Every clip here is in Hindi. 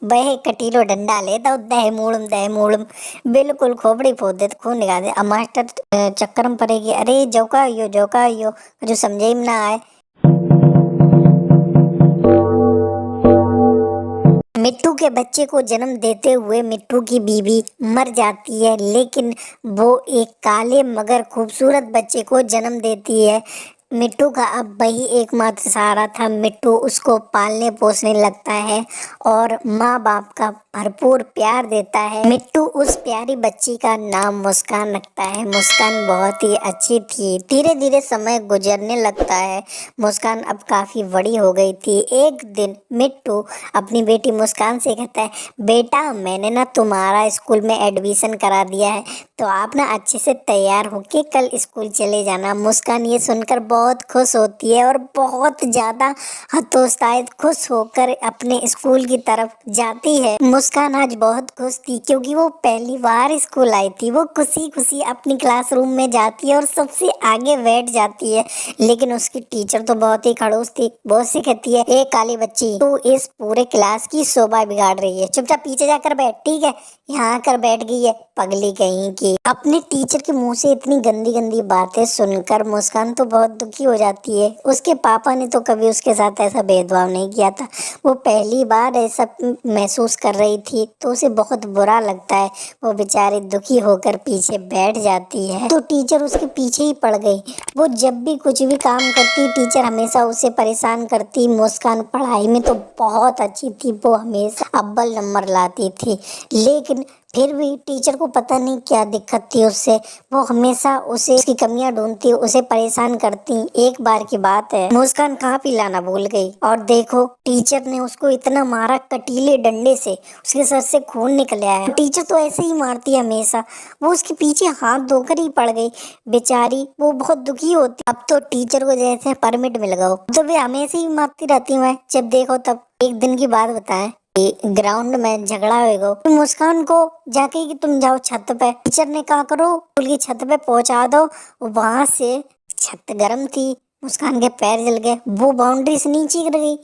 बहे कटीलो डंडा ले दो दह मूड़म बिल्कुल खोपड़ी फोड़ दे तो खून निकाल दे। अब मास्टर चक्कर में पड़ेगी, अरे जौका यो जो समझे में ना आए। मिट्टू के बच्चे को जन्म देते हुए मिट्टू की बीवी मर जाती है, लेकिन वो एक काले मगर खूबसूरत बच्चे को जन्म देती है। मिट्टू का अब वही एकमात्र सहारा था। मिट्टू उसको पालने पोसने लगता है और माँ बाप का भरपूर प्यार देता है। मिट्टू उस प्यारी बच्ची का नाम मुस्कान रखता है। मुस्कान बहुत ही अच्छी थी। धीरे धीरे समय गुजरने लगता है। मुस्कान अब काफी बड़ी हो गई थी। एक दिन मिट्टू अपनी बेटी मुस्कान से कहता है, बेटा मैंने ना तुम्हारा स्कूल में एडमिशन करा दिया है, तो आप ना अच्छे से तैयार होके कल स्कूल चले जाना। मुस्कान ये सुनकर बहुत खुश होती है और बहुत ज्यादा हतोत्साहित खुश होकर अपने स्कूल की तरफ जाती है। मुस्कान आज बहुत खुश थी क्योंकि वो पहली बार स्कूल आई थी। वो खुशी खुशी अपनी क्लासरूम में जाती है और सबसे आगे बैठ जाती है, लेकिन उसकी टीचर तो बहुत ही खड़ूस थी। बहुत सी कहती है, ए काली बच्ची, तू इस पूरे क्लास की शोभा बिगाड़ रही है, चुपचाप पीछे जाकर बैठ, ठीक है। यहाँ आकर बैठ गई है पगली कहीं की। अपने टीचर के मुंह से इतनी गंदी गंदी बातें सुनकर मुस्कान तो बहुत दुखी हो जाती है। उसके पापा ने तो कभी उसके साथ ऐसा भेदभाव नहीं किया था। वो पहली बार ऐसा महसूस कर रही थी, तो उसे बहुत बुरा लगता है। वो बेचारी दुखी होकर पीछे बैठ जाती है, तो टीचर उसके पीछे ही पड़ गई। वो जब भी कुछ भी काम करती, टीचर हमेशा उसे परेशान करती। मुस्कान पढ़ाई में तो बहुत अच्छी थी, वो हमेशा अव्वल नंबर लाती थी, लेकिन फिर भी टीचर को पता नहीं क्या दिक्कत थी उससे। वो हमेशा उसे उसकी कमियां ढूंढती, उसे परेशान करती। एक बार की बात है, मुस्कान कहाँ पिलाना भूल गई और देखो टीचर ने उसको इतना मारा कटीले डंडे से, उसके सर से खून निकल आया। टीचर तो ऐसे ही मारती है हमेशा। वो उसके पीछे हाथ धोकर ही पड़ गई बेचारी। वो बहुत दुखी होती। अब तो टीचर को जैसे परमिट मिल गया, तो वे हमेशा ही मारती रहती है, जब देखो तब। एक दिन की बात बताएं, ग्राउंड में झगड़ा होगा, तो मुस्कान को जाके कि तुम जाओ छत पे। टीचर ने कहा करो स्कूल की छत पे पहुंचा दो। वहां से छत गर्म थी, मुस्कान के पैर जल गए। वो बाउंड्री से नीचे गिर गई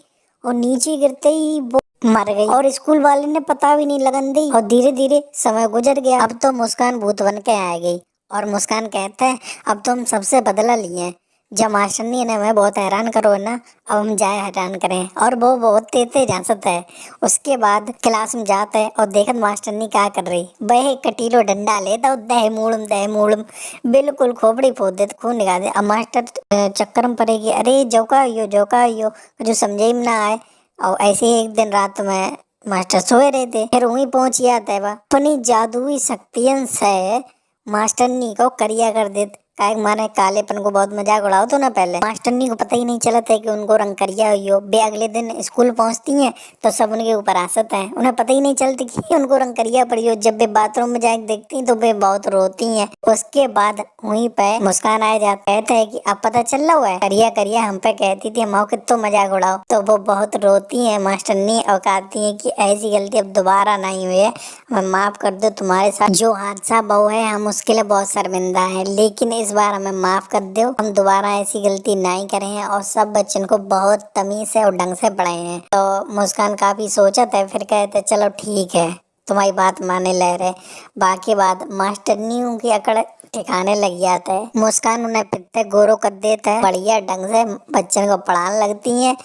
और नीचे गिरते ही वो मर गई और स्कूल वाले ने पता भी नहीं लगन दी। और धीरे धीरे समय गुजर गया। अब तो मुस्कान भूत बन के आ गई और मुस्कान कहते हैं, अब तो हम सबसे बदला लिए। जब मास्टरनी ने हमें बहुत हैरान करो ना, अब हम जाए हैरान करें। और वो बहुत तेज हंसता है। उसके बाद क्लास में जाता है और देखत मास्टरनी क्या कर रही, बहे कटीलो डंडा ले दो दह मूड़म बिल्कुल खोपड़ी फोड़ दे तो खून निकाल दे। अब मास्टर चक्कर में पड़ेगी, अरे जौका यो जो समझे में ना आए। और ऐसे ही एक दिन रात में मास्टर सोए रहे थे, फिर वहीं पहुंच जाता है। वह अपनी जादुई शक्तियन से मास्टरनी को करिया कर देते। काहे माने कालेपन को बहुत मजाक उड़ाओ तो ना पहले। मास्टरनी को पता ही नहीं चला था कि उनको रंग करिया हुई हो। बे अगले दिन स्कूल पहुंचती हैं तो सब उनके ऊपर हंसते हैं। उन्हें पता ही नहीं चलती कि उनको रंग करिया पड़ी हो। जब वे बाथरूम में जाके देखती हैं तो वे बहुत रोती हैं। उसके बाद वहीं पे मुस्कान आ जाता, कहता है कि अब पता चल रहा हुआ है, करिया करिया हम पे कहती थी, हम कितना मजाक उड़ाओ। तो वो बहुत रोती है मास्टरनी और कहती है कि ऐसी गलती अब दोबारा नहीं हुई है, हमें माफ कर दो। तुम्हारे साथ जो हादसा बहु है हम उसके लिए बहुत शर्मिंदा है, लेकिन इस बार हमें माफ कर दो। हम दोबारा ऐसी गलती नहीं करें और सब बच्चों को बहुत तमीज से और ढंग से पढ़ाए हैं। तो मुस्कान काफी सोचत है, फिर कहते चलो ठीक है, तुम्हारी बात माने ले रहे। बाकी बात मास्टरनियों की अकड़ ठिकाने लग जाता है। मुस्कान उन्हें फिर से गोरो कर देता है, बढ़िया ढंग से बच्चों को पढ़ाने लगती है।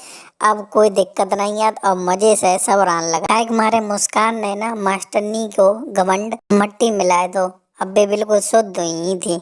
अब कोई दिक्कत नहीं है और मजे से सब रहने लगा। हमारे मुस्कान ने ना मास्टरनी को घमंड मट्टी मिलाए दो, अब वे बिल्कुल शुद्ध हुई थी।